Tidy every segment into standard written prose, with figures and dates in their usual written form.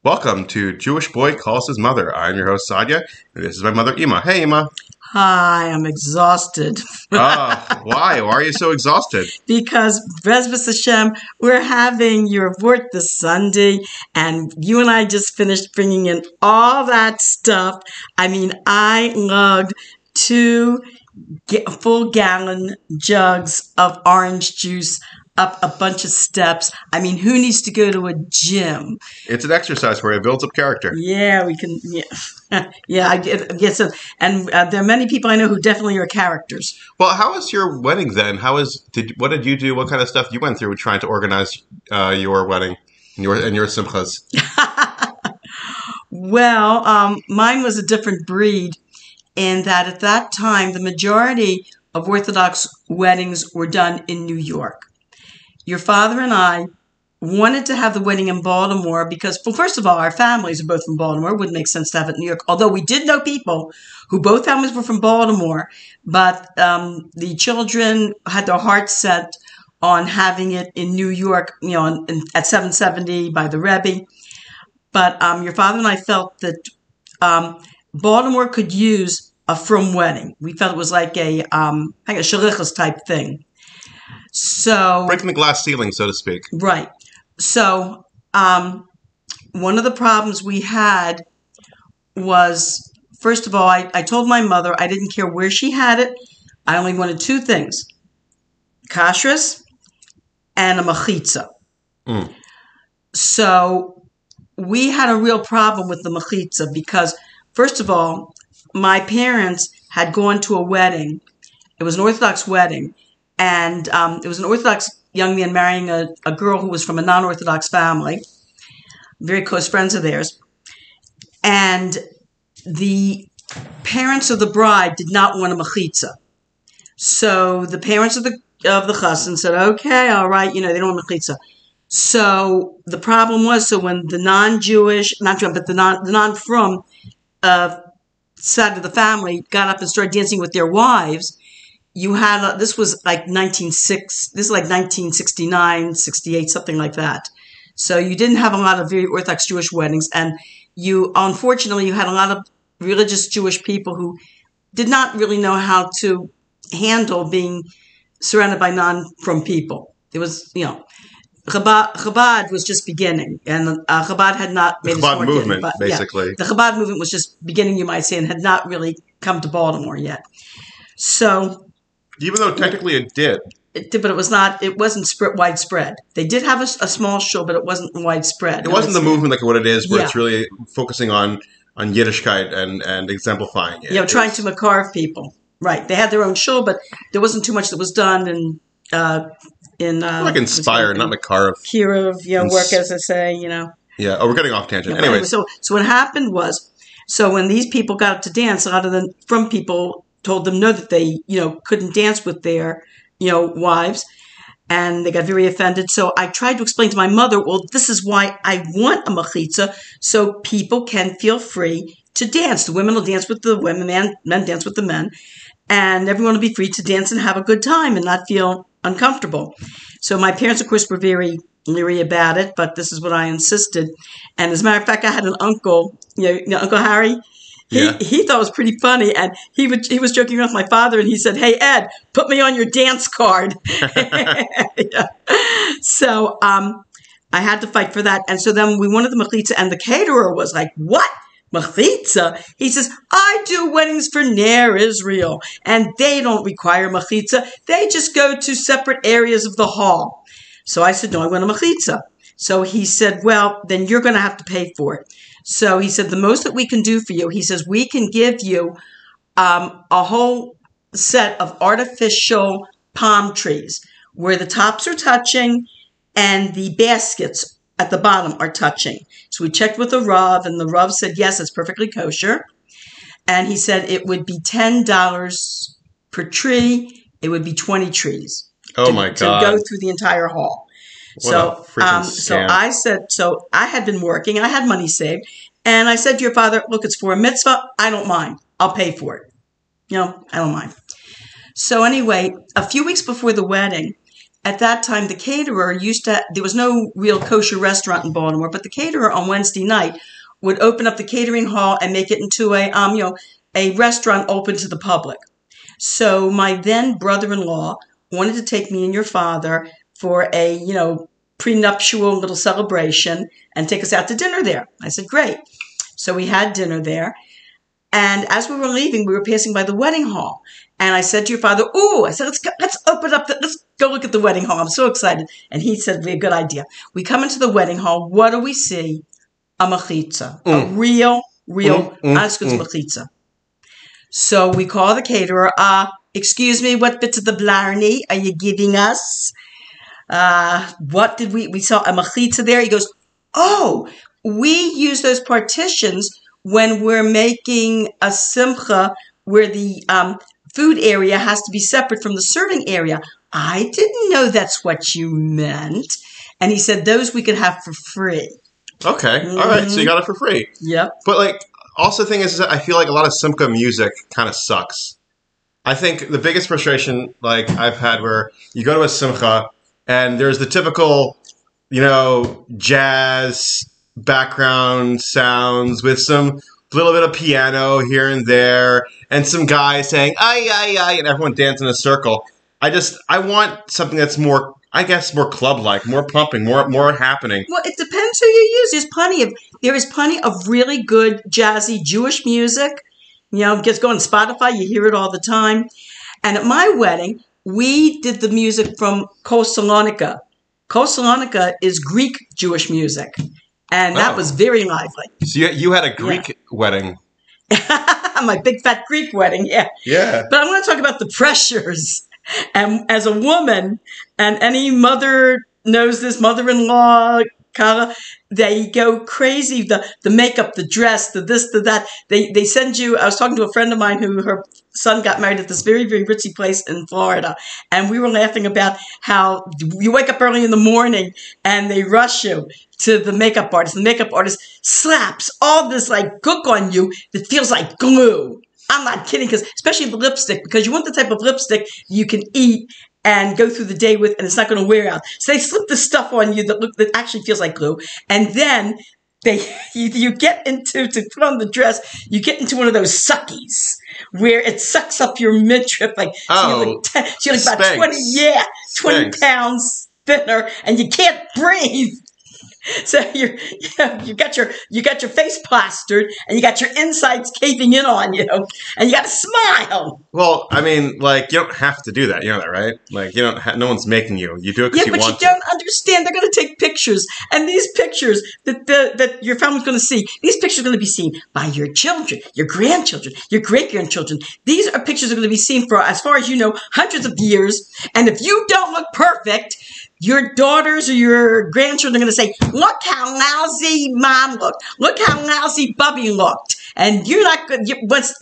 Welcome to Jewish Boy Calls His Mother. I'm your host, Sadia, and this is my mother, Ima. Hey, Ima. Hi, I'm exhausted. Why? Why are you so exhausted? Because, Bezbas Hashem, we're having your vort this Sunday, and you and I just finished bringing in all that stuff. I mean, I lugged 2 full gallon jugs of orange juice up a bunch of steps. I mean, who needs to go to a gym? It's an exercise for you. It builds up character. Yeah, we can. Yeah, yeah. I guess, and there are many people I know who definitely are characters. Well, how was your wedding then? What did you do? What kind of stuff you went through trying to organize your wedding and your simchas? Well, mine was a different breed in that at that time the majority of Orthodox weddings were done in New York. Your father and I wanted to have the wedding in Baltimore because, well, first of all, our families are both from Baltimore. It wouldn't make sense to have it in New York, although we did know people who both families were from Baltimore, but the children had their hearts set on having it in New York, at 770 by the Rebbe. But your father and I felt that Baltimore could use a frum wedding. We felt it was like a shalichus type thing. So breaking the glass ceiling, so to speak. Right. So one of the problems we had was, first of all, I told my mother I didn't care where she had it. I only wanted 2 things, kashrus and a mechitza. So we had a real problem with the mechitza because, first of all, my parents had gone to a wedding. It was an Orthodox wedding. And it was an Orthodox young man marrying a girl who was from a non-Orthodox family, very close friends of theirs. And the parents of the bride did not want a mechitza. So the parents of the chassan said, okay, all right, they don't want mechitza. So the problem was, when the non-Jewish, but the non-from side of the family got up and started dancing with their wives, you had, this was like 1969, 68, something like that. So you didn't have a lot of very Orthodox Jewish weddings. And unfortunately, you had a lot of religious Jewish people who did not really know how to handle being surrounded by non-from people. It was, Chabad was just beginning. And Chabad had not made the Chabad movement, basically. Yeah, the Chabad movement was just beginning, you might say, and had not really come to Baltimore yet. So, even though technically it did. It did, but it wasn't widespread. They did have a small shul, but it wasn't widespread. It wasn't the movement like what it is, where it's really focusing on Yiddishkeit and exemplifying it. Trying to makarv people. Right. They had their own shul, but there wasn't too much that was done like inspired, not makarv. Kiruv, work, as I say, Yeah. Oh, we're getting off tangent. Anyway. So what happened was, when these people got up to dance, a lot of the from people told them no, that they, couldn't dance with their, wives. And they got very offended. So I tried to explain to my mother, well, this is why I want a mechitza, so people can feel free to dance. The women will dance with the women, men dance with the men. And everyone will be free to dance and have a good time and not feel uncomfortable. So my parents, of course, were very leery about it, but this is what I insisted. And as a matter of fact, I had an uncle, Uncle Harry. He thought it was pretty funny, and he was joking with my father, and he said, "Hey Ed, put me on your dance card." So I had to fight for that, and so then we wanted the mechitza, and the caterer was like, "What? Mechitza?" He says, "I do weddings for Ner Israel, and they don't require mechitza. They just go to separate areas of the hall." So I said, "No, I want a mechitza." So he said, "Well, then you're going to have to pay for it." So he said, the most that we can do for you, he says, we can give you a whole set of artificial palm trees where the tops are touching and the baskets at the bottom are touching. So we checked with the Rav, and the Rav said, yes, it's perfectly kosher. And he said it would be $10 per tree. It would be 20 trees. Oh, my God. To go through the entire hall. So I said, so I had been working and I had money saved. And I said to your father, look, it's for a mitzvah. I don't mind. I'll pay for it. I don't mind. So anyway, a few weeks before the wedding, at that time, the caterer there was no real kosher restaurant in Baltimore, but the caterer on Wednesday night would open up the catering hall and make it into a restaurant open to the public. So my then brother-in-law wanted to take me and your father for a, prenuptial little celebration and take us out to dinner there. I said, great. So we had dinner there. And as we were leaving, we were passing by the wedding hall. And I said to your father, let's go look at the wedding hall. I'm so excited. And he said, it'd be a good idea. We come into the wedding hall. What do we see? A mechitza. A real mechitza. So we call the caterer. Excuse me, what bits of the blarney are you giving us? What did we saw a mechitza there. He goes, we use those partitions when we're making a simcha where the food area has to be separate from the serving area. I didn't know that's what you meant. And he said those we could have for free. Okay. All right. So you got it for free. Yep. But also the thing is that I feel like a lot of Simcha music kind of sucks. I think the biggest frustration I've had where you go to a Simcha and there's the typical, jazz background sounds with some little bit of piano here and there and some guy saying, ay, ay, ay, and everyone dancing in a circle. I want something that's more, more club-like, more pumping, more happening. Well, it depends who you use. There is plenty of really good jazzy Jewish music. Just go on Spotify, you hear it all the time. And at my wedding, we did the music from Kol Salonika. Kol Salonika is Greek Jewish music. And that was very lively. So you had a Greek wedding. My big fat Greek wedding, yeah. Yeah. But I want to talk about the pressures. And as a woman, and any mother knows this, mother-in-law, Kara, they go crazy. The makeup, the dress, the this, the that. They send you. I was talking to a friend of mine who her son got married at this very, very ritzy place in Florida. And we were laughing about how you wake up early in the morning and they rush you to the makeup artist. The makeup artist slaps all this gook on you that feels like glue. I'm not kidding, because especially the lipstick, because you want the type of lipstick you can eat and go through the day with, and it's not going to wear out. So they slip this stuff on you that actually feels like glue, and then you get into, to put on the dress, you get into one of those suckies where it sucks up your midriff, so you're about Spanx. 20 pounds thinner, and you can't breathe. So you got your face plastered, and you got your insides caving in on you, and you got to smile. Well, I mean, you don't have to do that. You know that, right? You don't. No one's making you. You do it because you want to. Yeah, but you don't understand. They're going to take pictures, and these pictures that your family's going to see, these pictures are going to be seen by your children, your grandchildren, your great-grandchildren. These are pictures that are going to be seen for, as far as you know, hundreds of years. And if you don't look perfect, your daughters or your grandchildren are going to say, look how lousy mom looked. Look how lousy Bubby looked. And you're not good.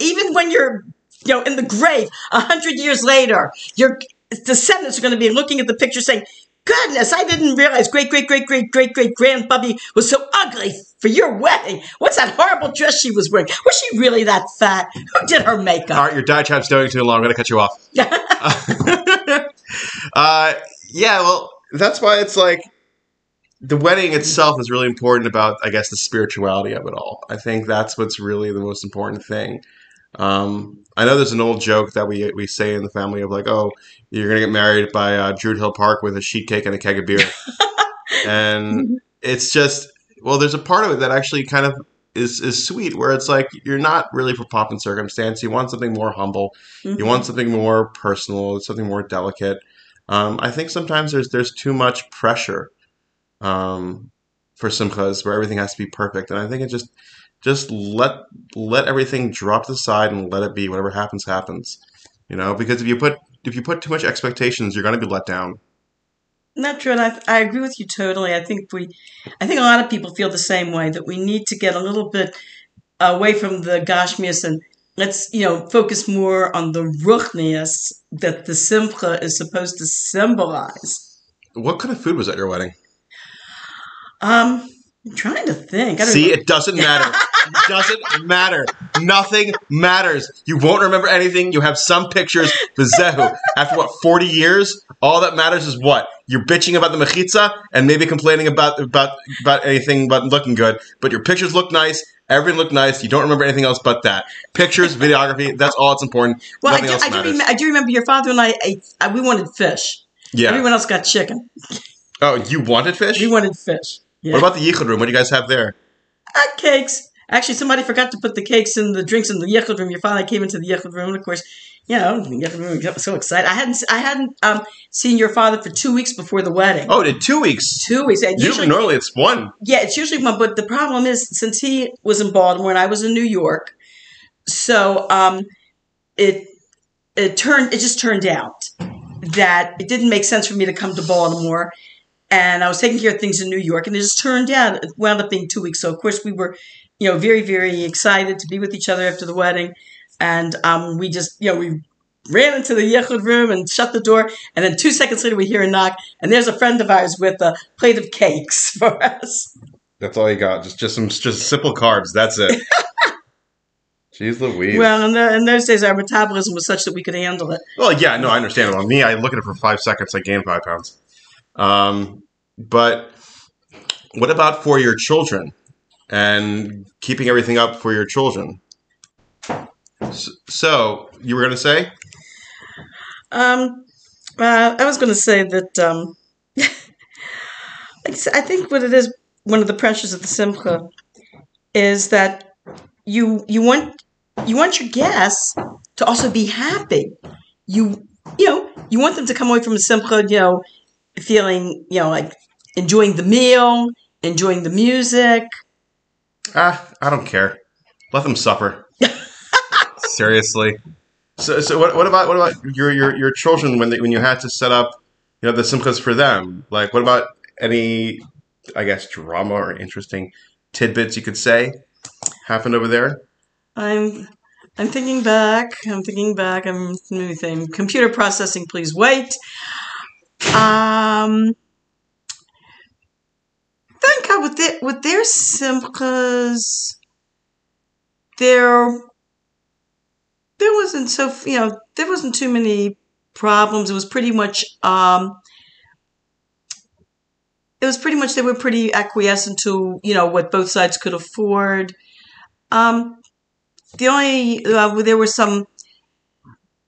Even when you're in the grave 100 years later, your descendants are going to be looking at the picture saying, goodness, I didn't realize great-great-great-great-great-great-grand Bubby was so ugly for your wedding. What's that horrible dress she was wearing? Was she really that fat? Who did her makeup? All right, your diatrib's going too long. I'm going to cut you off. Yeah, well, that's why it's the wedding itself is really important about, I guess, the spirituality of it all. I think that's what's really the most important thing. I know there's an old joke that we say in the family of you're going to get married by Druid Hill Park with a sheet cake and a keg of beer. And it's just, there's a part of it that actually kind of is sweet, where it's you're not really for pomp and circumstance. You want something more humble. Mm-hmm. You want something more personal, something more delicate. I think sometimes there's too much pressure for simchas where everything has to be perfect, and I think it just let everything drop to the side and let it be. Whatever happens, happens. Because if you put too much expectations, you're going to be let down. Not true, and I agree with you totally. I think a lot of people feel the same way, that we need to get a little bit away from the gashmias and let's, focus more on the ruchnias that the simcha is supposed to symbolize. What kind of food was at your wedding? I'm trying to think. See, it doesn't matter. doesn't matter. Nothing matters. You won't remember anything. You have some pictures. V'zehu. After what, 40 years? All that matters is what? You're bitching about the mechitza and maybe complaining about anything but looking good. But your pictures look nice. Everything looked nice. You don't remember anything else but that. Pictures, videography, that's all that's important. Well, Nothing else matters. I do remember your father and I ate, we wanted fish. Yeah. Everyone else got chicken. Oh, you wanted fish? We wanted fish. Yeah. What about the yichud room? What do you guys have there? Cakes. Actually, somebody forgot to put the cakes and the drinks in the yichud room. Your father came into the yichud room, and of course, the yichud room got so excited. I hadn't seen your father for 2 weeks before the wedding. Oh, did 2 weeks? 2 weeks. And usually, normally it's one. Yeah, it's usually one. But the problem is, since he was in Baltimore and I was in New York, so it just turned out that it didn't make sense for me to come to Baltimore. And I was taking care of things in New York, and it just turned out, it wound up being 2 weeks. So, of course, we were, very, very excited to be with each other after the wedding. And we just, we ran into the yichud room and shut the door. And then 2 seconds later, we hear a knock, and there's a friend of ours with a plate of cakes for us. That's all you got. Just simple carbs. That's it. Jeez Louise. Well, in those days, our metabolism was such that we could handle it. Well, yeah, no, I understand. Well, me, I look at it for 5 seconds, I gained 5 pounds. But what about for your children and keeping everything up for your children? So you were going to say? I was going to say that I think what it is, one of the pressures of the Simcha is that you want your guests to also be happy. You want them to come away from the Simcha, feeling, like enjoying the meal, enjoying the music. I don't care. Let them suffer. Seriously. So what about your children when you had to set up, the simchas for them? Like, what about any, I guess, drama or interesting tidbits you could say happened over there? I'm thinking back. Let me think. Computer processing, please wait. Thank God with their simchas, there wasn't there wasn't too many problems. It was pretty much they were pretty acquiescent to what both sides could afford. The only there were some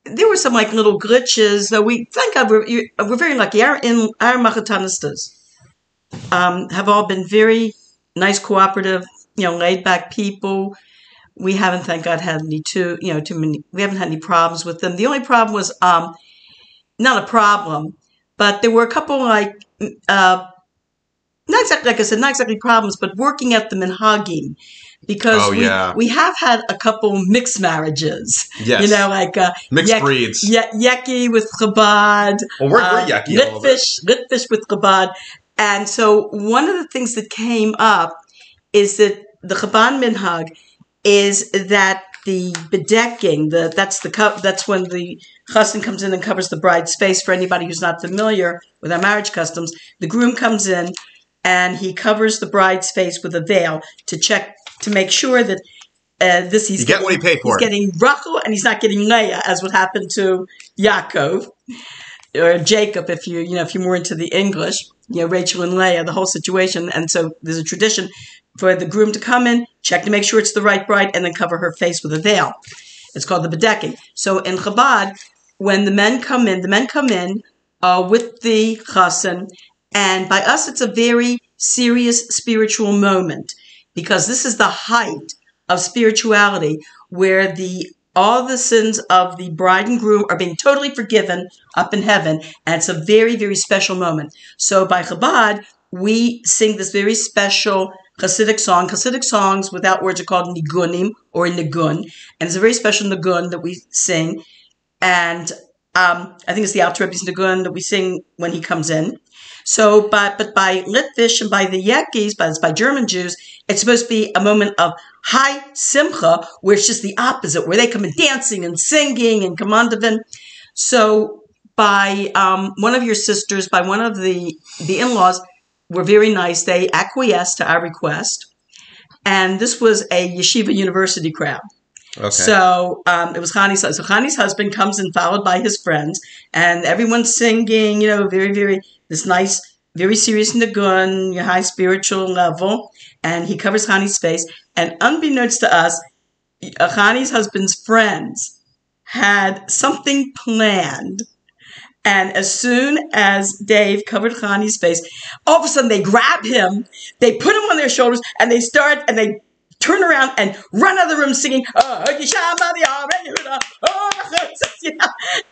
like little glitches. Though we thank God we're very lucky. Our machatanistas have all been very nice, cooperative, laid back people. We haven't, thank God, had any too many. We haven't had any problems with them. The only problem was not a problem, but there were a couple like not exactly, like I said, not exactly problems, but working at the minhagim. Because we have had a couple mixed marriages. Yes. Like mixed breeds. Yeki with Chabad. Well, we're Yeki Litvish with Chabad. And so one of the things that came up is that the Chabad minhag is that the bedecking, that's when the chassan comes in and covers the bride's face. For anybody who's not familiar with our marriage customs, the groom comes in and he covers the bride's face with a veil to make sure that he's getting what he paid for. He's getting Rachel and he's not getting Leah, as what happened to Yaakov or Jacob. If you're more into the English, Rachel and Leah, the whole situation. And so there's a tradition for the groom to come in, check to make sure it's the right bride, and then cover her face with a veil. It's called the bedecking. So in Chabad, when the men come in with the chassan, and by us it's a very serious spiritual moment. Because this is the height of spirituality where all the sins of the bride and groom are being totally forgiven up in heaven. And it's a very, very special moment. So by Chabad, we sing this very special Hasidic song. Hasidic songs without words are called nigunim or nigun. And it's a very special nigun that we sing. And I think it's the Alter Rebbe's nigun that we sing when he comes in. So, but by Litvish and by the Yekis, by German Jews, it's supposed to be a moment of high simcha, where it's just the opposite, where they come in dancing and singing and commandavin. So, by one of your sisters, by one of the in-laws, were very nice. They acquiesced to our request, And this was a yeshiva university crowd. Okay. So it was Chani's. So Chani's husband comes in, followed by his friends, and everyone's singing. Very, very this nice, very serious nigun, high spiritual level. And he covers Chani's face. And unbeknownst to us, Chani's husband's friends had something planned. And as soon as Dave covered Chani's face, all of a sudden they grab him, they put him on their shoulders, and they turn around and run out of the room singing,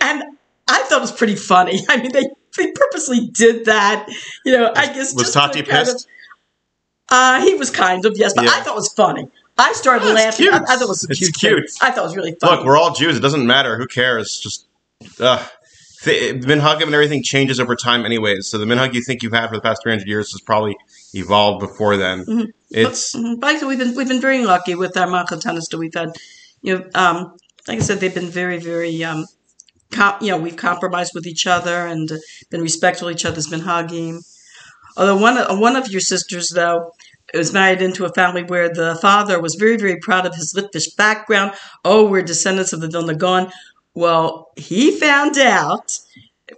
and I thought it was pretty funny. I mean, they purposely did that. I guess was just Tati pissed? He was kind of, yes, but yeah. I thought it was funny. I started laughing. Cute. I thought it was a cute thing. I thought it was really funny. Look, we're all Jews. It doesn't matter. Who cares? Just, minhagim and everything changes over time anyways. So the minhag you think you've had for the past 300 years has probably evolved before then. Mm-hmm. But actually, we've been very lucky with our Machatanis that we've had. Like I said, they've been very, very, we've compromised with each other and been respectful of each other's minhagim. Although one of your sisters, though, was married into a family where the father was very, very proud of his Litvish background. Oh, we're descendants of the Vilna Gaon. Well, he found out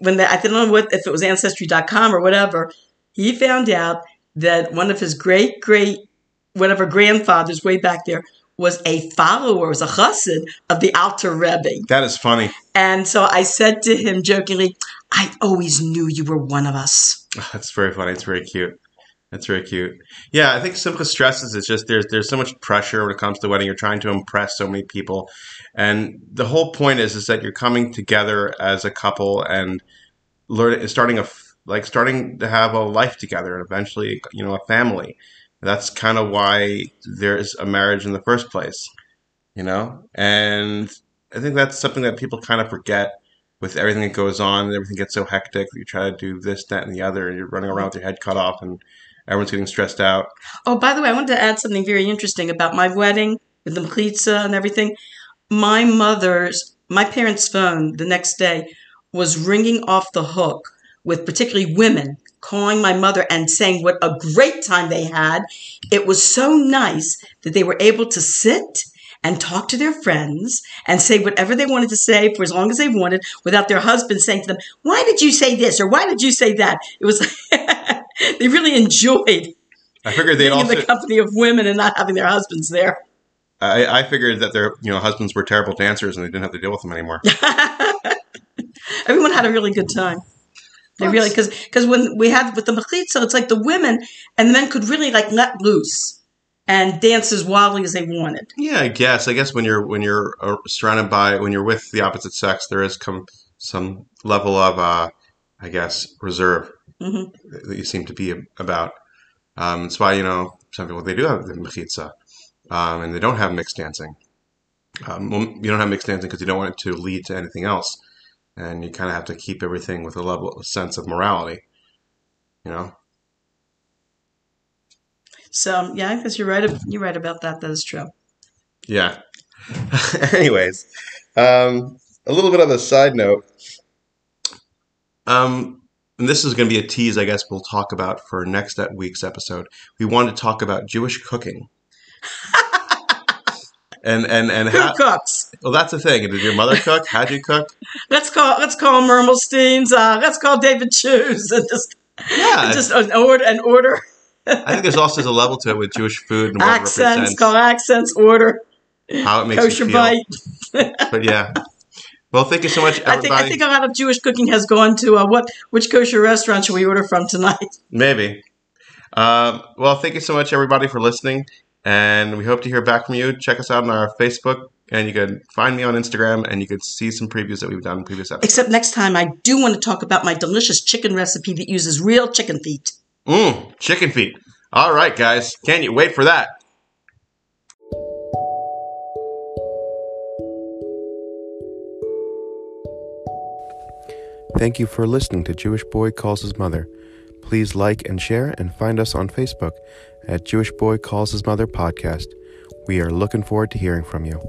I don't know if it was Ancestry.com or whatever. He found out that one of his great grandfathers way back there was a follower, was a chassid of the Alter Rebbe. That is funny. And so I said to him jokingly, I always knew you were one of us. That's very funny. It's very cute. That's very cute. Yeah, I think Simcha stresses it's just there's so much pressure when it comes to the wedding. You're trying to impress so many people. And the whole point is that you're coming together as a couple and starting to have a life together and eventually, a family. That's kind of why there's a marriage in the first place, And I think that's something that people kind of forget with everything that goes on and everything gets so hectic that you try to do this, that, and the other, and you're running around with your head cut off and everyone's getting stressed out. Oh, by the way, I wanted to add something very interesting about my wedding with the mechitza and everything. My parents' phone the next day was ringing off the hook with particularly women calling my mother and saying what a great time they had. It was so nice that they were able to sit and talk to their friends and say whatever they wanted to say for as long as they wanted without their husband saying to them, why did you say this or why did you say that? It was they really enjoyed I figured they'd being in the company of women and not having their husbands there. I figured that their husbands were terrible dancers and they didn't have to deal with them anymore. Everyone had a really good time. They really, because when we had with the mechitza, it's like the women and the men could really let loose and dance as wildly as they wanted. Yeah, I guess when you're surrounded by when you're with the opposite sex, there is some level of reserve that you seem to be about. That's why some people they do have the mechitza. And they don't have mixed dancing. You don't have mixed dancing because you don't want it to lead to anything else. And you kind of have to keep everything with a sense of morality, So, yeah, I guess you're right. You're right about that. That is true. Yeah. Anyways, a little bit of a side note. And this is going to be a tease, I guess, we'll talk about for next week's episode. We wanted to talk about Jewish cooking. and who cooks? Well, that's the thing. Did your mother cook? How'd you cook? Let's call Mermelstein's. Let's call David Choos and just an order. I think there's also a level to it with Jewish food and what accents. It represents. Call accents. Order. How it makes kosher you feel. bite. But yeah. Well, thank you so much, everybody. I think a lot of Jewish cooking has gone to which kosher restaurant should we order from tonight? Maybe. Well, thank you so much, everybody, for listening. And we hope to hear back from you. Check us out on our Facebook. And you can find me on Instagram. And you can see some previews that we've done in previous episodes. Except next time, I do want to talk about my delicious chicken recipe that uses real chicken feet. Chicken feet. All right, guys. Can't you wait for that? Thank you for listening to Jewish Boy Calls His Mother. Please like and share and find us on Facebook at Jewish Boy Calls His Mother Podcast. We are looking forward to hearing from you.